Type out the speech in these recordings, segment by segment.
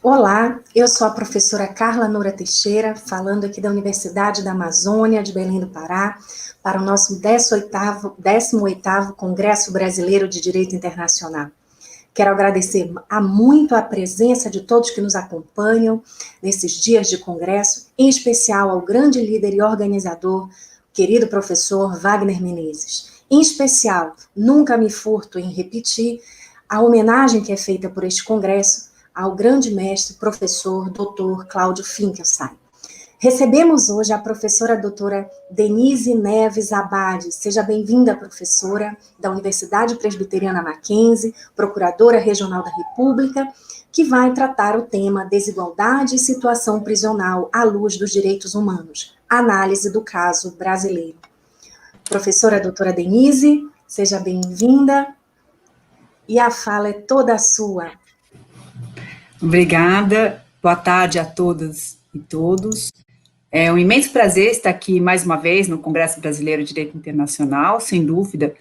Olá, eu sou a professora Carla Noura Teixeira, falando aqui da Universidade da Amazônia, de Belém do Pará, para o nosso 18º Congresso Brasileiro de Direito Internacional. Quero agradecer muito a presença de todos que nos acompanham nesses dias de congresso, em especial ao grande líder e organizador, querido professor Wagner Menezes. Em especial, nunca me furto em repetir a homenagem que é feita por este congresso ao grande mestre, professor, doutor Cláudio Finkelstein. Recebemos hoje a professora doutora Denise Neves Abade. Seja bem-vinda, professora da Universidade Presbiteriana Mackenzie, procuradora regional da República, que vai tratar o tema desigualdade e situação prisional à luz dos direitos humanos, análise do caso brasileiro. Professora doutora Denise, seja bem-vinda e a fala é toda sua. Obrigada, boa tarde a todas e todos. É um imenso prazer estar aqui mais uma vez no Congresso Brasileiro de Direito Internacional, sem dúvida,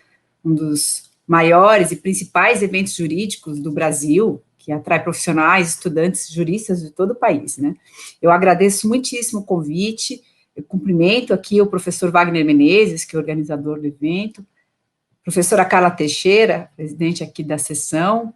um dos maiores e principais eventos jurídicos do Brasil, que atrai profissionais, estudantes, juristas de todo o país, né? Eu agradeço muitíssimo o convite, eu cumprimento aqui o professor Wagner Menezes, que é o organizador do evento, professora Carla Teixeira, presidente aqui da sessão,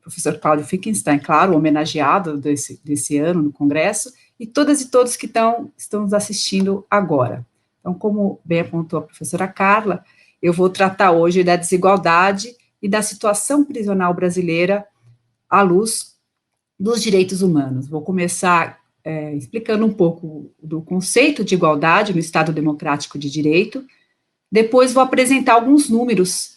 professor Cláudio Finkelstein, claro, homenageado desse ano no Congresso, e todas e todos que estão nos assistindo agora. Então, como bem apontou a professora Carla, eu vou tratar hoje da desigualdade e da situação prisional brasileira à luz dos direitos humanos. Vou começar explicando um pouco do conceito de igualdade no Estado Democrático de Direito, depois vou apresentar alguns números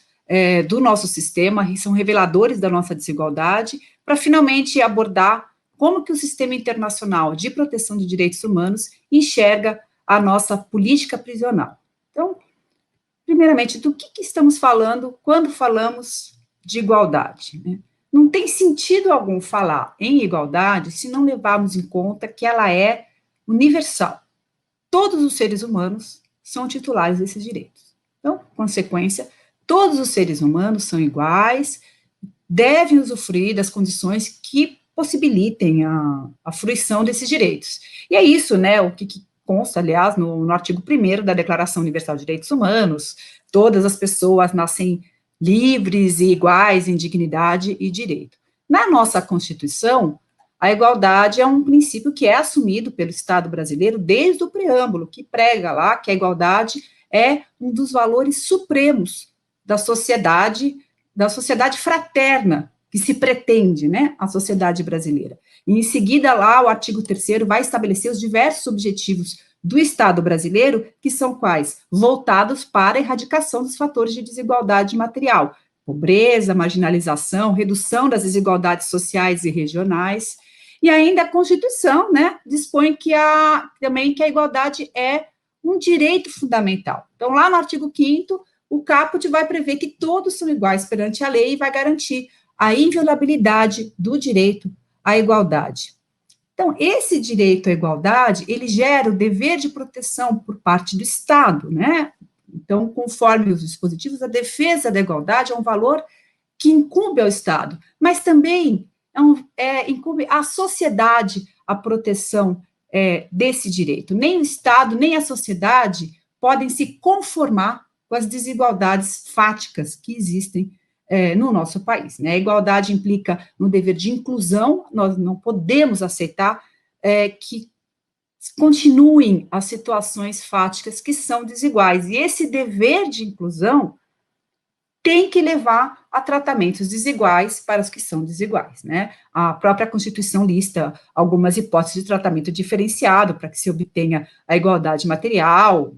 do nosso sistema, que são reveladores da nossa desigualdade, para finalmente abordar como que o sistema internacional de proteção de direitos humanos enxerga a nossa política prisional. Então, primeiramente, do que estamos falando quando falamos de igualdade, né? Não tem sentido algum falar em igualdade se não levarmos em conta que ela é universal. Todos os seres humanos são titulares desses direitos. Então, consequência, todos os seres humanos são iguais, devem usufruir das condições que possibilitem a fruição desses direitos. E é isso, né, o que consta, aliás, no artigo 1º da Declaração Universal de Direitos Humanos: todas as pessoas nascem livres e iguais em dignidade e direito. Na nossa Constituição, a igualdade é um princípio que é assumido pelo Estado brasileiro desde o preâmbulo, que prega lá que a igualdade é um dos valores supremos da sociedade fraterna que se pretende, né, a sociedade brasileira. E em seguida, lá, o artigo 3º vai estabelecer os diversos objetivos do Estado brasileiro, que são quais? Voltados para a erradicação dos fatores de desigualdade material, pobreza, marginalização, redução das desigualdades sociais e regionais. E ainda a Constituição, né, dispõe também que a igualdade é um direito fundamental. Então, lá no artigo 5º, o caput vai prever que todos são iguais perante a lei e vai garantir a inviolabilidade do direito à igualdade. Então, esse direito à igualdade, ele gera o dever de proteção por parte do Estado, né? Então, conforme os dispositivos, a defesa da igualdade é um valor que incumbe ao Estado, mas também incumbe à sociedade a proteção desse direito. Nem o Estado, nem a sociedade podem se conformar com as desigualdades fáticas que existem no nosso país, né? A igualdade implica no dever de inclusão, nós não podemos aceitar que continuem as situações fáticas que são desiguais, e esse dever de inclusão tem que levar a tratamentos desiguais para os que são desiguais, né? A própria Constituição lista algumas hipóteses de tratamento diferenciado para que se obtenha a igualdade material.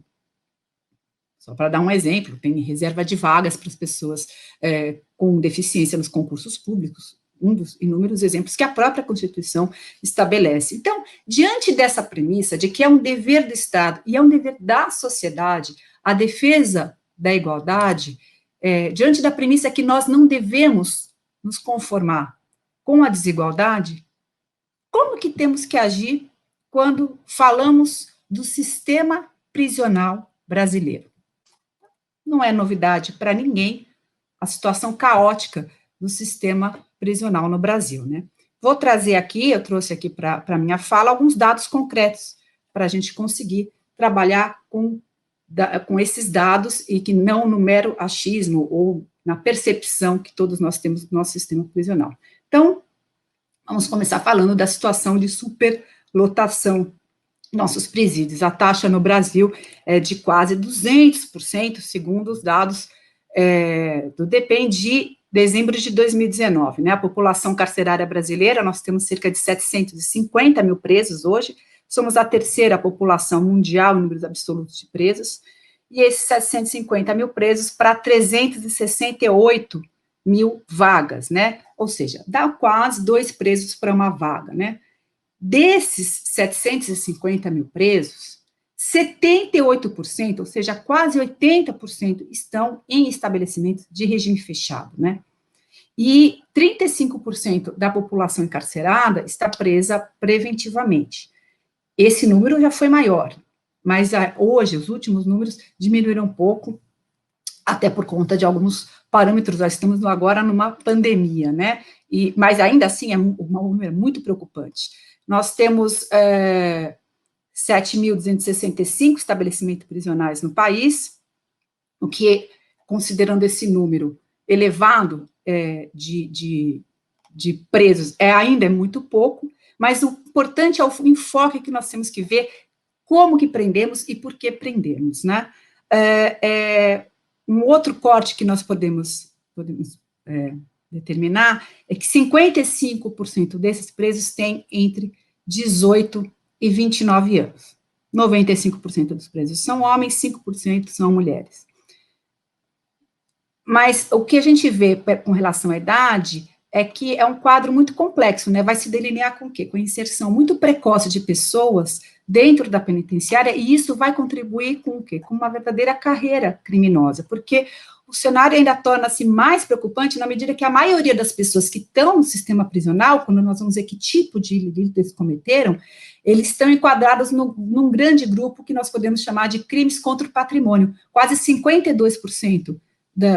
Só para dar um exemplo, tem reserva de vagas para as pessoas com deficiência nos concursos públicos, um dos inúmeros exemplos que a própria Constituição estabelece. Então, diante dessa premissa de que é um dever do Estado e é um dever da sociedade a defesa da igualdade, diante da premissa que nós não devemos nos conformar com a desigualdade, como que temos que agir quando falamos do sistema prisional brasileiro? Não é novidade para ninguém a situação caótica do sistema prisional no Brasil, né? vou trazer aqui, eu trouxe aqui para a minha fala, alguns dados concretos, para a gente conseguir trabalhar com esses dados, e que não no mero achismo, ou na percepção que todos nós temos do nosso sistema prisional. Então, vamos começar falando da situação de superlotação nossos presídios. A taxa no Brasil é de quase 200%, segundo os dados do DEPEN de dezembro de 2019, né? A população carcerária brasileira, nós temos cerca de 750 mil presos hoje, somos a terceira população mundial em números absolutos de presos, e esses 750 mil presos para 368 mil vagas, né? Ou seja, dá quase 2 presos para uma vaga, né? Desses 750 mil presos, 78%, ou seja, quase 80%, estão em estabelecimentos de regime fechado, né? E 35% da população encarcerada está presa preventivamente. Esse número já foi maior, mas hoje, os últimos números diminuíram um pouco, até por conta de alguns parâmetros. Nós estamos agora numa pandemia, né? Mas ainda assim é um número muito preocupante. Nós temos 7.265 estabelecimentos prisionais no país, o que, considerando esse número elevado de presos, ainda é muito pouco, mas o importante é o enfoque que nós temos que ver, como que prendemos e por que prendemos, né? Um outro corte que nós podemos determinar é que 55% desses presos têm entre 18 e 29 anos. 95% dos presos são homens, 5% são mulheres. Mas o que a gente vê com relação à idade é que é um quadro muito complexo, né? Vai se delinear com o quê? Com a inserção muito precoce de pessoas dentro da penitenciária, e isso vai contribuir com o quê? Com uma verdadeira carreira criminosa, porque o cenário ainda torna-se mais preocupante na medida que a maioria das pessoas que estão no sistema prisional, quando nós vamos ver que tipo de ilícitos eles cometeram, eles estão enquadrados num grande grupo que nós podemos chamar de crimes contra o patrimônio. Quase 52%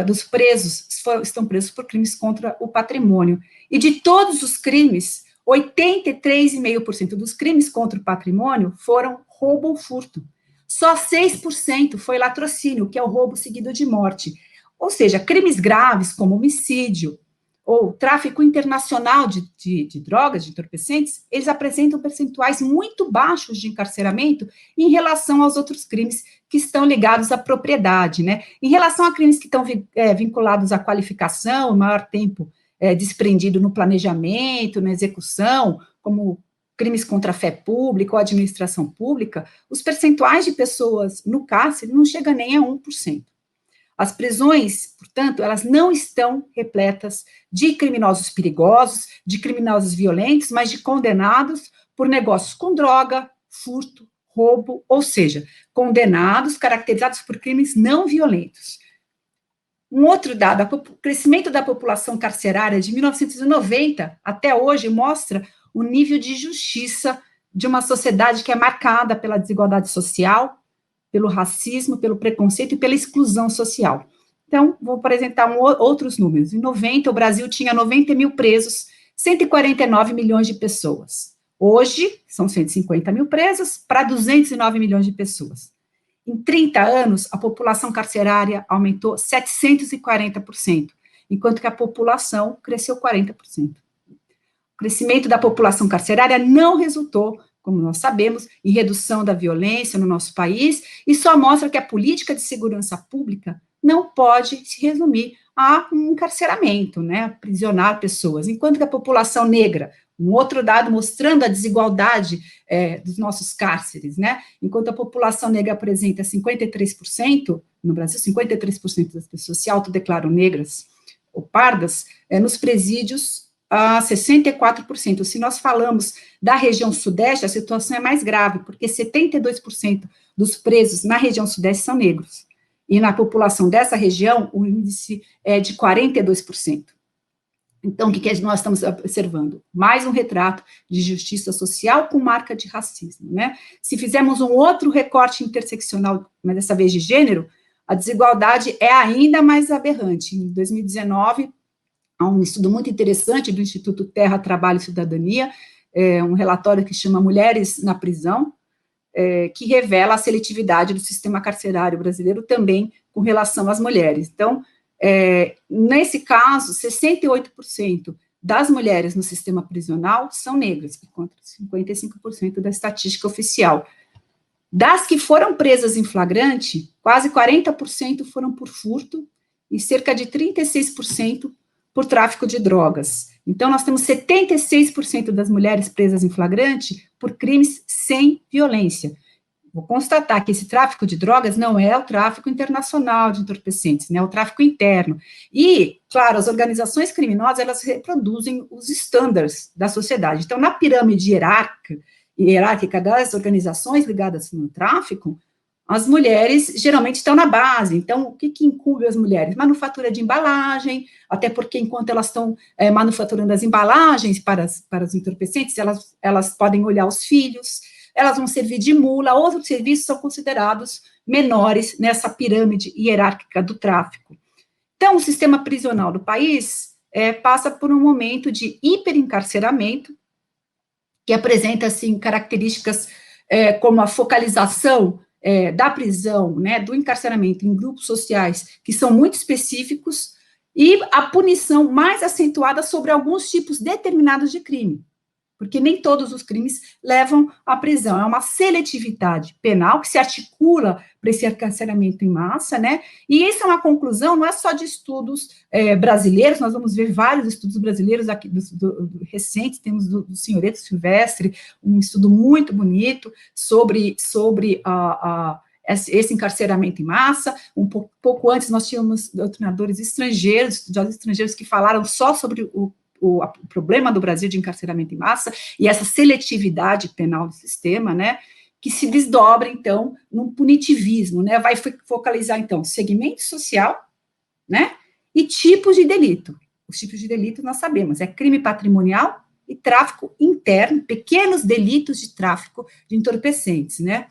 dos presos estão presos por crimes contra o patrimônio. E de todos os crimes, 83,5% dos crimes contra o patrimônio foram roubo ou furto. Só 6% foi latrocínio, que é o roubo seguido de morte. Ou seja, crimes graves como homicídio ou tráfico internacional de drogas, de entorpecentes, eles apresentam percentuais muito baixos de encarceramento em relação aos outros crimes que estão ligados à propriedade, né? Em relação a crimes que estão vinculados à qualificação, maior tempo desprendido no planejamento, na execução, como crimes contra a fé pública ou administração pública, os percentuais de pessoas no cárcere não chegam nem a 1%. As prisões, portanto, elas não estão repletas de criminosos perigosos, de criminosos violentos, mas de condenados por negócios com droga, furto, roubo, ou seja, condenados caracterizados por crimes não violentos. Um outro dado, o crescimento da população carcerária de 1990 até hoje mostra o nível de justiça de uma sociedade que é marcada pela desigualdade social, pelo racismo, pelo preconceito e pela exclusão social. Então, vou apresentar outros números. Em 90, o Brasil tinha 90 mil presos, 149 milhões de pessoas. Hoje, são 150 mil presos para 209 milhões de pessoas. Em 30 anos, a população carcerária aumentou 740%, enquanto que a população cresceu 40%. O crescimento da população carcerária não resultou, como nós sabemos, em redução da violência no nosso país, e só mostra que a política de segurança pública não pode se resumir a um encarceramento, né, aprisionar pessoas, enquanto que a população negra, um outro dado mostrando a desigualdade dos nossos cárceres, né, enquanto a população negra apresenta 53%, no Brasil, 53% das pessoas se autodeclaram negras ou pardas, nos presídios, a 64%. Se nós falamos da região sudeste, a situação é mais grave, porque 72% dos presos na região sudeste são negros. E na população dessa região, o índice é de 42%. Então, o que nós estamos observando? Mais um retrato de justiça social com marca de racismo, né? Se fizermos um outro recorte interseccional, mas dessa vez de gênero, a desigualdade é ainda mais aberrante. Em 2019, há um estudo muito interessante do Instituto Terra, Trabalho e Cidadania, um relatório que chama Mulheres na Prisão, que revela a seletividade do sistema carcerário brasileiro também com relação às mulheres. Então, nesse caso, 68% das mulheres no sistema prisional são negras, contra 55% da estatística oficial. Das que foram presas em flagrante, quase 40% foram por furto e cerca de 36% por tráfico de drogas. Então, nós temos 76% das mulheres presas em flagrante por crimes sem violência. Vou constatar que esse tráfico de drogas não é o tráfico internacional de entorpecentes, né, é o tráfico interno. E, claro, as organizações criminosas, elas reproduzem os estándares da sociedade. Então, na pirâmide hierárquica das organizações ligadas no tráfico, as mulheres geralmente estão na base. Então, o que incube as mulheres? Manufatura de embalagem, até porque enquanto elas estão manufaturando as embalagens para os entorpecentes, elas podem olhar os filhos, elas vão servir de mula, outros serviços são considerados menores nessa pirâmide hierárquica do tráfico. Então, o sistema prisional do país passa por um momento de hiperencarceramento, que apresenta, assim, características como a focalização da prisão, né, do encarceramento em grupos sociais que são muito específicos, e a punição mais acentuada sobre alguns tipos determinados de crime, porque nem todos os crimes levam à prisão. É uma seletividade penal que se articula para esse encarceramento em massa, né? E isso é uma conclusão, não é só de estudos brasileiros, nós vamos ver vários estudos brasileiros aqui, recentes, temos do Senhoreto Silvestre, um estudo muito bonito sobre esse encarceramento em massa. Pouco antes nós tínhamos doutrinadores estrangeiros, estudiosos estrangeiros que falaram só sobre o problema do Brasil de encarceramento em massa e essa seletividade penal do sistema, né, que se desdobra, então, num punitivismo, né, vai focalizar, então, segmento social, né, e tipos de delito. Os tipos de delito nós sabemos, crime patrimonial e tráfico interno, pequenos delitos de tráfico de entorpecentes, né.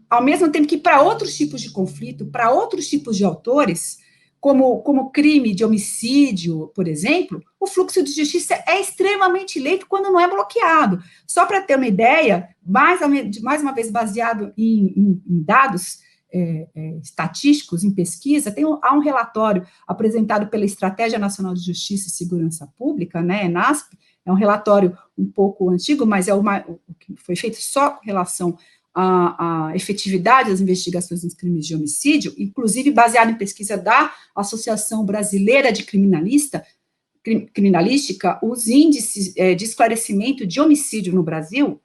Ao mesmo tempo que para outros tipos de conflito, para outros tipos de autores, como crime de homicídio, por exemplo, o fluxo de justiça é extremamente lento quando não é bloqueado. Só para ter uma ideia, mais uma vez baseado em dados estatísticos, em pesquisa, há um relatório apresentado pela Estratégia Nacional de Justiça e Segurança Pública, né, ENASP, é um relatório um pouco antigo, mas o que foi feito só com relação a efetividade das investigações dos crimes de homicídio, inclusive baseado em pesquisa da Associação Brasileira de Criminalística, os índices de esclarecimento de homicídio no Brasil,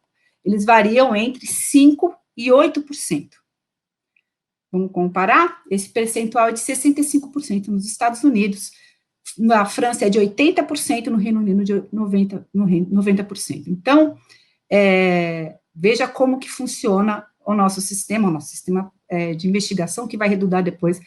eles variam entre 5% e 8%. Vamos comparar? Esse percentual é de 65% nos Estados Unidos, na França é de 80%, no Reino Unido de 90%. Então, veja como que funciona o nosso sistema de investigação, que vai redundar depois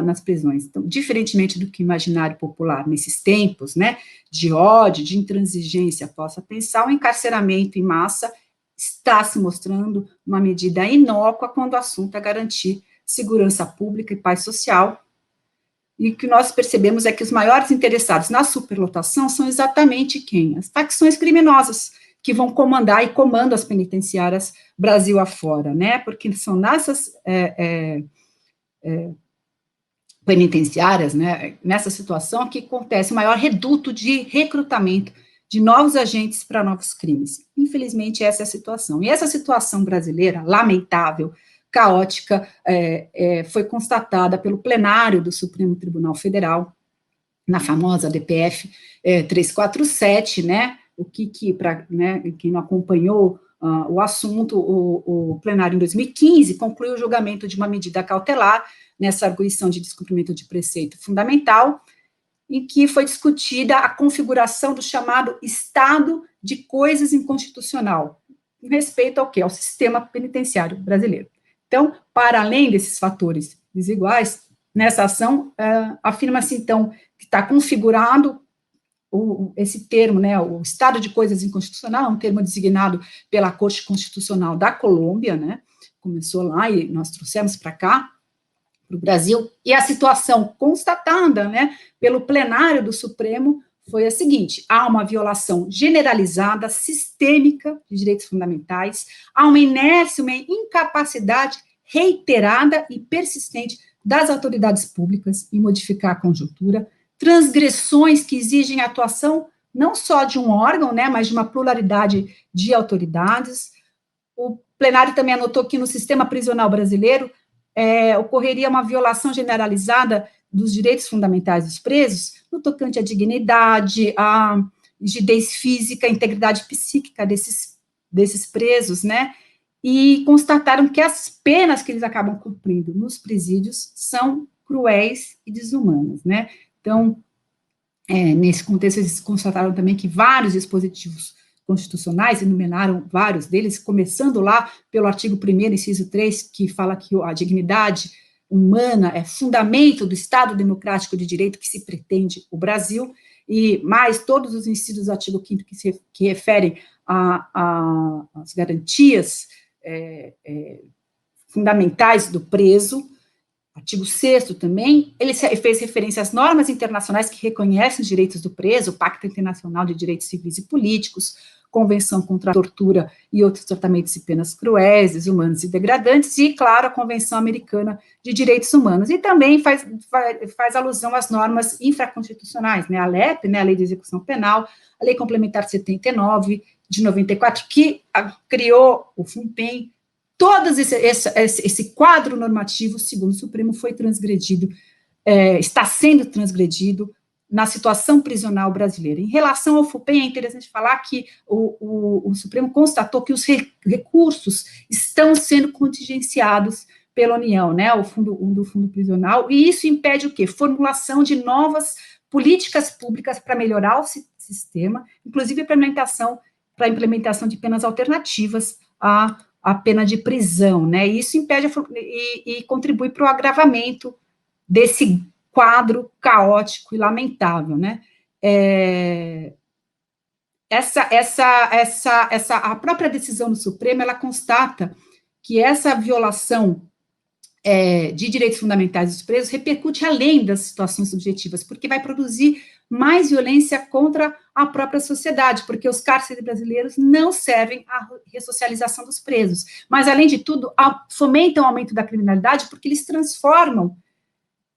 nas prisões. Então, diferentemente do que o imaginário popular, nesses tempos, né, de ódio, de intransigência, possa pensar, o encarceramento em massa está se mostrando uma medida inócua quando o assunto é garantir segurança pública e paz social. E o que nós percebemos é que os maiores interessados na superlotação são exatamente quem? As facções criminosas, que vão comandar e comandam as penitenciárias Brasil afora, né, porque são nessas penitenciárias, né, nessa situação que acontece o maior reduto de recrutamento de novos agentes para novos crimes. Infelizmente, essa é a situação. E essa situação brasileira, lamentável, caótica, foi constatada pelo plenário do Supremo Tribunal Federal, na famosa DPF 347, né, para quem não acompanhou o assunto, o plenário em 2015 concluiu o julgamento de uma medida cautelar nessa arguição de descumprimento de preceito fundamental, em que foi discutida a configuração do chamado estado de coisas inconstitucional, em respeito ao quê? Ao sistema penitenciário brasileiro. Então, para além desses fatores desiguais, nessa ação, afirma-se, então, que está configurado esse termo, né, o estado de coisas inconstitucional, é um termo designado pela Corte Constitucional da Colômbia, né, começou lá e nós trouxemos para cá, para o Brasil, e a situação constatada, né, pelo plenário do Supremo foi a seguinte: há uma violação generalizada, sistêmica de direitos fundamentais, há uma inércia, uma incapacidade reiterada e persistente das autoridades públicas em modificar a conjuntura, transgressões que exigem a atuação não só de um órgão, né, mas de uma pluralidade de autoridades. O plenário também anotou que no sistema prisional brasileiro ocorreria uma violação generalizada dos direitos fundamentais dos presos, no tocante à dignidade, à rigidez física, à integridade psíquica desses presos, né, e constataram que as penas que eles acabam cumprindo nos presídios são cruéis e desumanas, né. Então, nesse contexto, eles constataram também que vários dispositivos constitucionais, enumeraram vários deles, começando lá pelo artigo 1º, inciso 3, que fala que a dignidade humana é fundamento do Estado democrático de direito que se pretende o Brasil, e mais todos os incisos do artigo 5º que referem às garantias fundamentais do preso. Artigo 6º também, ele fez referência às normas internacionais que reconhecem os direitos do preso, o Pacto Internacional de Direitos Civis e Políticos, Convenção contra a Tortura e outros tratamentos e penas cruéis, desumanos e degradantes, e, claro, a Convenção Americana de Direitos Humanos. E também faz alusão às normas infraconstitucionais, né, a LEP, né, a Lei de Execução Penal, a Lei Complementar 79, de 94, que criou o FUNPEN. Todo esse quadro normativo, segundo o Supremo, foi transgredido, está sendo transgredido na situação prisional brasileira. Em relação ao FUPEM, é interessante falar que o Supremo constatou que os recursos estão sendo contingenciados pela União, né, o fundo prisional, e isso impede o quê? Formulação de novas políticas públicas para melhorar o sistema, inclusive para a implementação de penas alternativas a pena de prisão, né, e isso impede e contribui para o agravamento desse quadro caótico e lamentável, né. A própria decisão do Supremo, ela constata que essa violação de direitos fundamentais dos presos repercute além das situações subjetivas, porque vai produzir mais violência contra a própria sociedade, porque os cárceres brasileiros não servem à ressocialização dos presos, mas, além de tudo, fomentam o aumento da criminalidade, porque eles transformam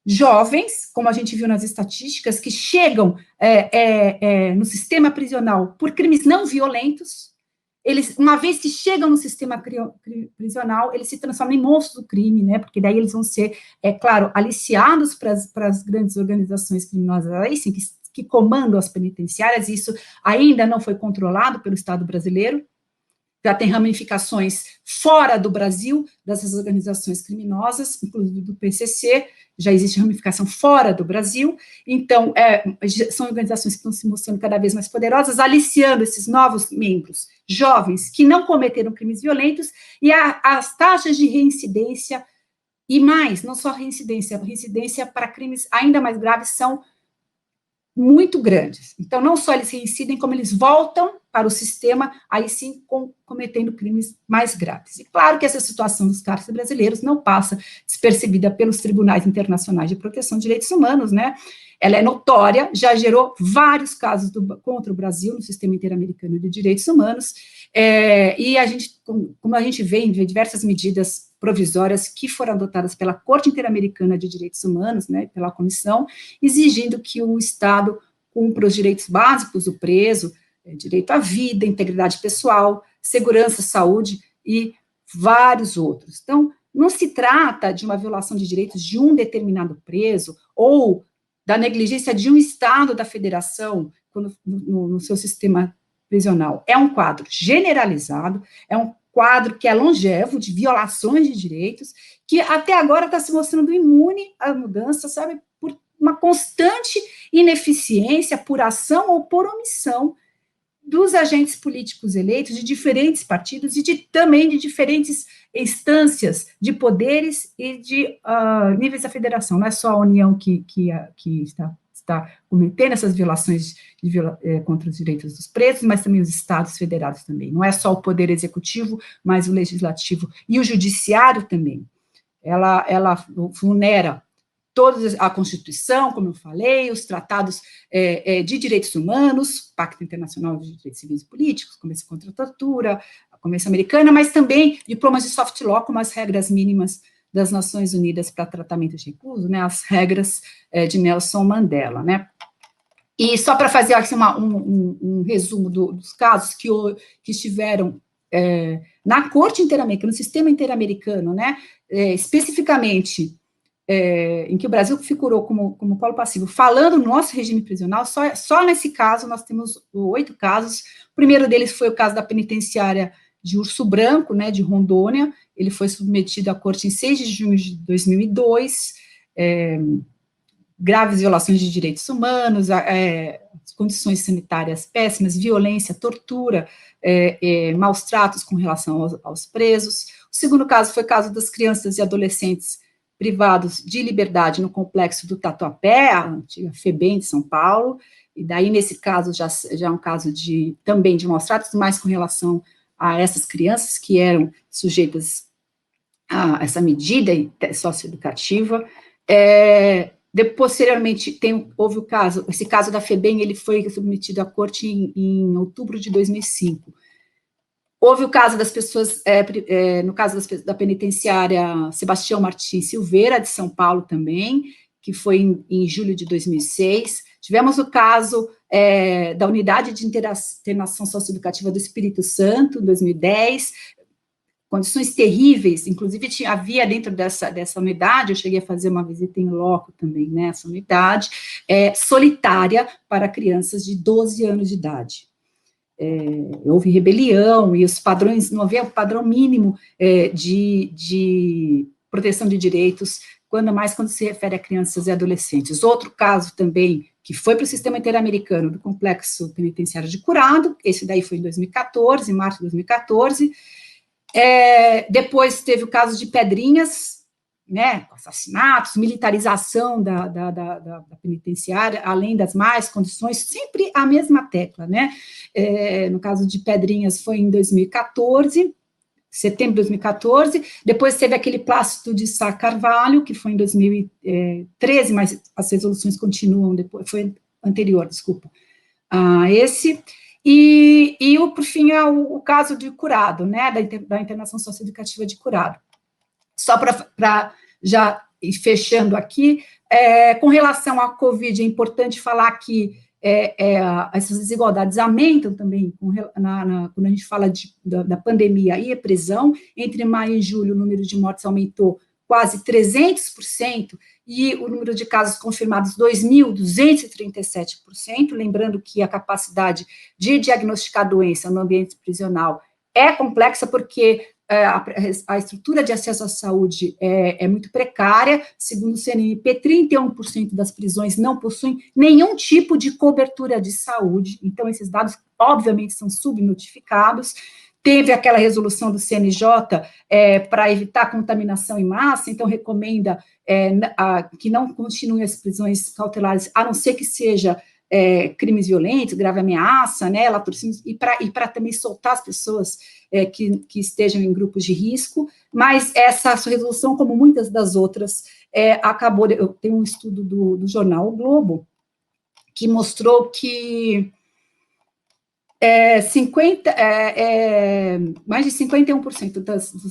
jovens, como a gente viu nas estatísticas, que chegam no sistema prisional por crimes não violentos. Eles, uma vez que chegam no sistema prisional, eles se transformam em monstros do crime, né, porque daí eles vão ser, claro, aliciados para as grandes organizações criminosas aí, sim, que comandam as penitenciárias, e isso ainda não foi controlado pelo Estado brasileiro. Já tem ramificações fora do Brasil, dessas organizações criminosas, inclusive do PCC, já existe ramificação fora do Brasil. Então, são organizações que estão se mostrando cada vez mais poderosas, aliciando esses novos membros, jovens, que não cometeram crimes violentos, e as taxas de reincidência, e mais, não só reincidência para crimes ainda mais graves são muito grandes. Então, não só eles reincidem, como eles voltam para o sistema, aí sim, cometendo crimes mais graves. E claro que essa situação dos cárceres brasileiros não passa despercebida pelos tribunais internacionais de proteção de direitos humanos, né? Ela é notória, já gerou vários casos contra o Brasil no sistema interamericano de direitos humanos, e a gente, como a gente vê em diversas medidas provisórias que foram adotadas pela Corte Interamericana de Direitos Humanos, né, pela comissão, exigindo que o Estado cumpra os direitos básicos do preso, direito à vida, integridade pessoal, segurança, saúde e vários outros. Então, não se trata de uma violação de direitos de um determinado preso ou da negligência de um Estado da Federação no seu sistema prisional. É um quadro generalizado, é um quadro que é longevo, de violações de direitos, que até agora está se mostrando imune à mudança, sabe, por uma constante ineficiência, por ação ou por omissão dos agentes políticos eleitos de diferentes partidos e também de diferentes instâncias de poderes e de níveis da federação. Não é só a União que está cometendo essas violações contra os direitos dos presos, mas também os estados federados também. Não é só o poder executivo, mas o legislativo e o judiciário também. ela vulnera toda a Constituição, como eu falei, os tratados de direitos humanos, Pacto Internacional de Direitos Civis e Políticos, Convenção contra a Tortura, a Convenção Americana, mas também diplomas de soft law, como as regras mínimas das Nações Unidas para tratamento de recursos, né, as regras de Nelson Mandela, né. E só para fazer assim, um resumo dos casos que estiveram na Corte Interamericana, no sistema interamericano, né, especificamente em que o Brasil figurou como polo passivo, falando no nosso regime prisional, só nesse caso nós temos 8 casos. O primeiro deles foi o caso da penitenciária de Urso Branco, né, de Rondônia. Ele foi submetido à corte em 6 de junho de 2002, graves violações de direitos humanos, condições sanitárias péssimas, violência, tortura, maus tratos com relação aos presos. O segundo caso foi o caso das crianças e adolescentes privados de liberdade no complexo do Tatuapé, a antiga FEBEM de São Paulo, e daí, nesse caso, já é um caso também de maus tratos, mas com relação a essas crianças que eram sujeitas a essa medida socioeducativa. Posteriormente, houve esse caso da FEBEM, ele foi submetido à corte em outubro de 2005. Houve o caso das pessoas, no caso da penitenciária Sebastião Martins Silveira, de São Paulo também, que foi em julho de 2006. Tivemos o caso da Unidade de Internação Socioeducativa do Espírito Santo, em 2010, condições terríveis, inclusive havia dentro dessa unidade, eu cheguei a fazer uma visita em loco também, nessa unidade, solitária para crianças de 12 anos de idade. Houve rebelião, e os padrões, não havia o padrão mínimo de proteção de direitos, quando se refere a crianças e adolescentes. Outro caso também, que foi para o sistema interamericano, do complexo penitenciário de Curado, esse daí foi em 2014, em março de 2014, depois teve o caso de Pedrinhas, né, assassinatos, militarização da penitenciária, além das más condições, sempre a mesma tecla, né, no caso de Pedrinhas foi em 2014, setembro de 2014, depois teve aquele Plácido de Sá Carvalho, que foi em 2013, mas as resoluções continuam, depois, foi anterior, desculpa, a esse. E por fim, o caso de Curado, né, da Internação Socioeducativa de Curado. Só para já ir fechando aqui, com relação à Covid, é importante falar que essas desigualdades aumentam também quando a gente fala da pandemia e a prisão. Entre maio e julho, o número de mortes aumentou quase 300%, e o número de casos confirmados, 2.237%, lembrando que a capacidade de diagnosticar doença no ambiente prisional é complexa, porque a estrutura de acesso à saúde é muito precária. Segundo o CNMP, 31% das prisões não possuem nenhum tipo de cobertura de saúde, então esses dados, obviamente, são subnotificados. Teve aquela resolução do CNJ para evitar contaminação em massa, então recomenda que não continuem as prisões cautelares, a não ser que seja crimes violentos, grave ameaça, né, latrocínios, e para também soltar as pessoas que estejam em grupos de risco. Mas essa resolução, como muitas das outras, acabou. Eu tenho um estudo do jornal O Globo, que mostrou que mais de 51%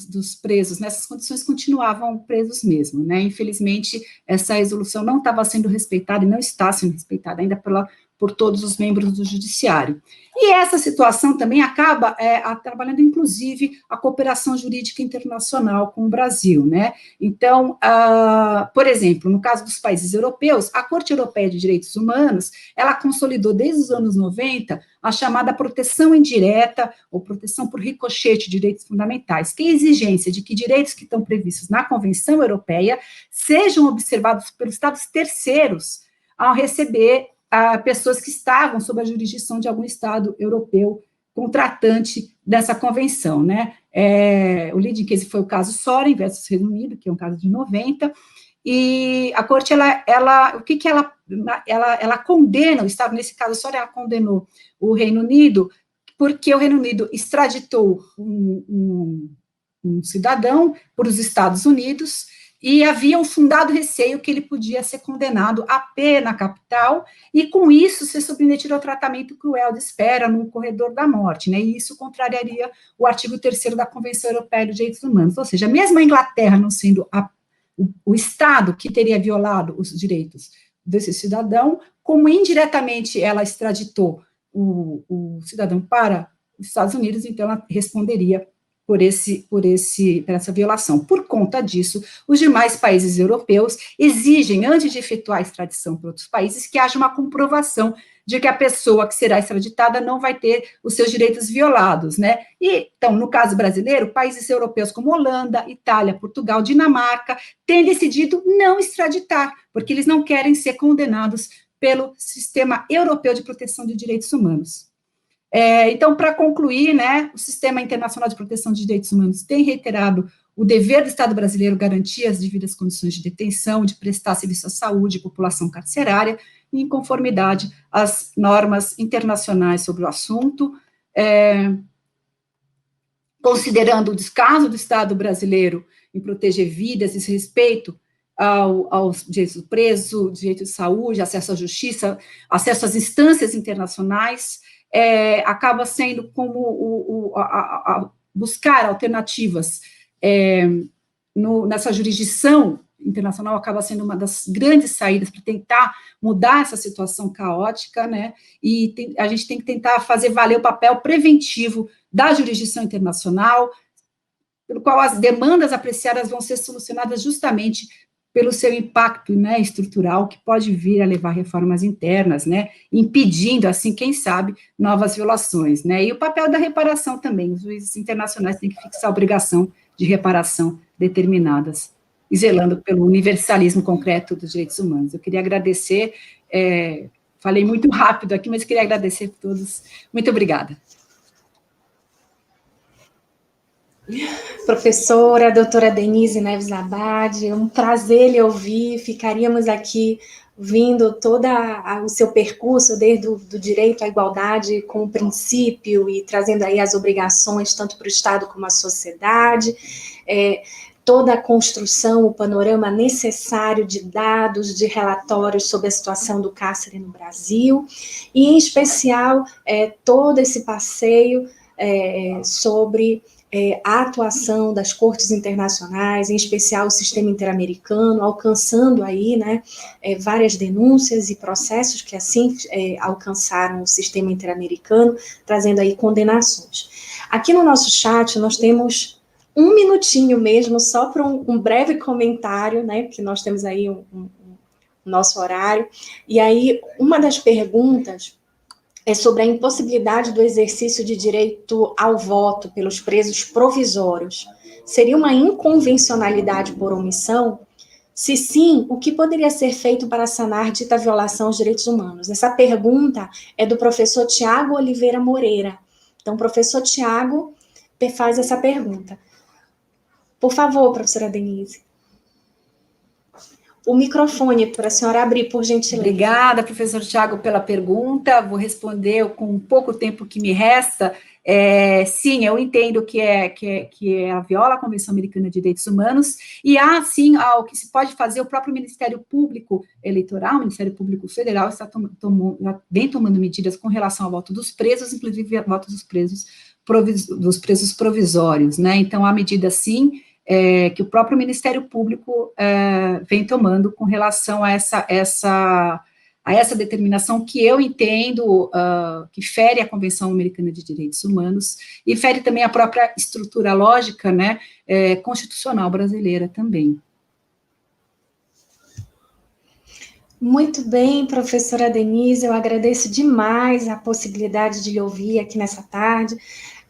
dos presos nessas condições continuavam presos mesmo, né? Infelizmente, essa resolução não estava sendo respeitada e não está sendo respeitada ainda por todos os membros do judiciário. E essa situação também acaba atrapalhando, inclusive, a cooperação jurídica internacional com o Brasil, né? Então, por exemplo, no caso dos países europeus, a Corte Europeia de Direitos Humanos, ela consolidou desde os anos 90 a chamada proteção indireta, ou proteção por ricochete de direitos fundamentais, que é a exigência de que direitos que estão previstos na Convenção Europeia sejam observados pelos Estados terceiros ao receber pessoas que estavam sob a jurisdição de algum Estado europeu contratante dessa convenção, né? O leading case foi o caso Soren versus Reino Unido, que é um caso de 90, e a Corte, ela condena o Estado, nesse caso Soren, ela condenou o Reino Unido, porque o Reino Unido extraditou um cidadão para os Estados Unidos, e havia um fundado receio que ele podia ser condenado à pena capital, e com isso ser submetido ao tratamento cruel de espera no corredor da morte, né, e isso contrariaria o artigo 3º da Convenção Europeia dos Direitos Humanos, ou seja, mesmo a Inglaterra não sendo o Estado que teria violado os direitos desse cidadão, como indiretamente ela extraditou o cidadão para os Estados Unidos, então ela responderia por essa violação. Por conta disso, os demais países europeus exigem, antes de efetuar a extradição para outros países, que haja uma comprovação de que a pessoa que será extraditada não vai ter os seus direitos violados, né? E, então, no caso brasileiro, países europeus como Holanda, Itália, Portugal, Dinamarca, têm decidido não extraditar, porque eles não querem ser condenados pelo Sistema Europeu de Proteção de Direitos Humanos. Então, para concluir, né, o Sistema Internacional de Proteção de Direitos Humanos tem reiterado o dever do Estado brasileiro garantir as devidas condições de detenção, de prestar serviço à saúde e população carcerária, em conformidade às normas internacionais sobre o assunto, considerando o descaso do Estado brasileiro em proteger vidas e respeito aos direitos do preso, direito de saúde, acesso à justiça, acesso às instâncias internacionais, acaba sendo como buscar alternativas nessa jurisdição internacional, acaba sendo uma das grandes saídas para tentar mudar essa situação caótica, né, e a gente tem que tentar fazer valer o papel preventivo da jurisdição internacional, pelo qual as demandas apreciadas vão ser solucionadas justamente pelo seu impacto, né, estrutural, que pode vir a levar reformas internas, né, impedindo, assim, quem sabe, novas violações, né, e o papel da reparação também, os juízes internacionais têm que fixar a obrigação de reparação determinadas, e zelando pelo universalismo concreto dos direitos humanos. Eu queria agradecer, falei muito rápido aqui, mas queria agradecer a todos, muito obrigada. Professora, doutora Denise Neves Abad, é um prazer lhe ouvir, ficaríamos aqui vindo todo o seu percurso, desde o direito à igualdade como princípio e trazendo aí as obrigações tanto para o Estado como a sociedade, toda a construção, o panorama necessário de dados, de relatórios sobre a situação do cárcere no Brasil, e em especial todo esse passeio sobre a atuação das cortes internacionais, em especial o sistema interamericano, alcançando aí, né, várias denúncias e processos que assim alcançaram o sistema interamericano, trazendo aí condenações. Aqui no nosso chat nós temos um minutinho mesmo, só para um breve comentário, né, porque nós temos aí nosso horário, e aí uma das perguntas é sobre a impossibilidade do exercício de direito ao voto pelos presos provisórios. Seria uma inconvencionalidade por omissão? Se sim, o que poderia ser feito para sanar dita violação aos direitos humanos? Essa pergunta é do professor Tiago Oliveira Moreira. Então, o professor Tiago faz essa pergunta. Por favor, professora Denise. O microfone para a senhora abrir, por gentileza. Obrigada, professor Tiago, pela pergunta. Vou responder com pouco tempo que me resta. Sim, eu entendo que ela viola a Convenção Americana de Direitos Humanos, e há, sim, o que se pode fazer, o próprio Ministério Público Eleitoral, o Ministério Público Federal, vem tomando medidas com relação ao voto dos presos, inclusive ao voto dos presos provisórios, né? Então, há medidas, sim, que o próprio Ministério Público vem tomando com relação a essa determinação que eu entendo que fere a Convenção Americana de Direitos Humanos e fere também a própria estrutura lógica, né, constitucional brasileira também. Muito bem, professora Denise, eu agradeço demais a possibilidade de lhe ouvir aqui nessa tarde.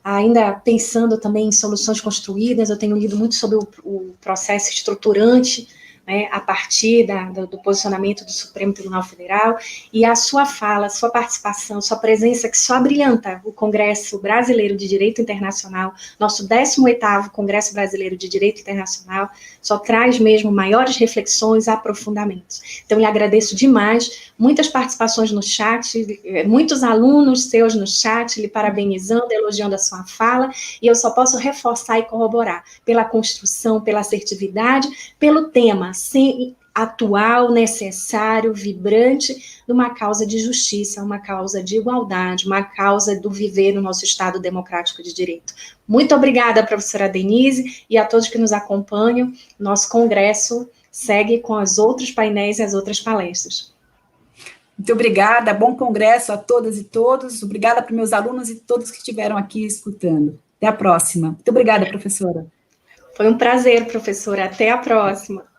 Ainda pensando também em soluções construídas, eu tenho lido muito sobre o processo estruturante né, a partir do posicionamento do Supremo Tribunal Federal, e a sua fala, sua participação, sua presença, que só brilhanta o Congresso Brasileiro de Direito Internacional, nosso 18º Congresso Brasileiro de Direito Internacional, só traz mesmo maiores reflexões, aprofundamentos. Então, lhe agradeço demais, muitas participações no chat, muitos alunos seus no chat, lhe parabenizando, elogiando a sua fala, e eu só posso reforçar e corroborar pela construção, pela assertividade, pelo tema atual, necessário, vibrante, de uma causa de justiça, uma causa de igualdade, uma causa do viver no nosso Estado democrático de direito. Muito obrigada, professora Denise, e a todos que nos acompanham. Nosso congresso segue com os outros painéis e as outras palestras. Muito obrigada, bom congresso a todas e todos. Obrigada para meus alunos e todos que estiveram aqui escutando. Até a próxima. Muito obrigada, professora. Foi um prazer, professora. Até a próxima.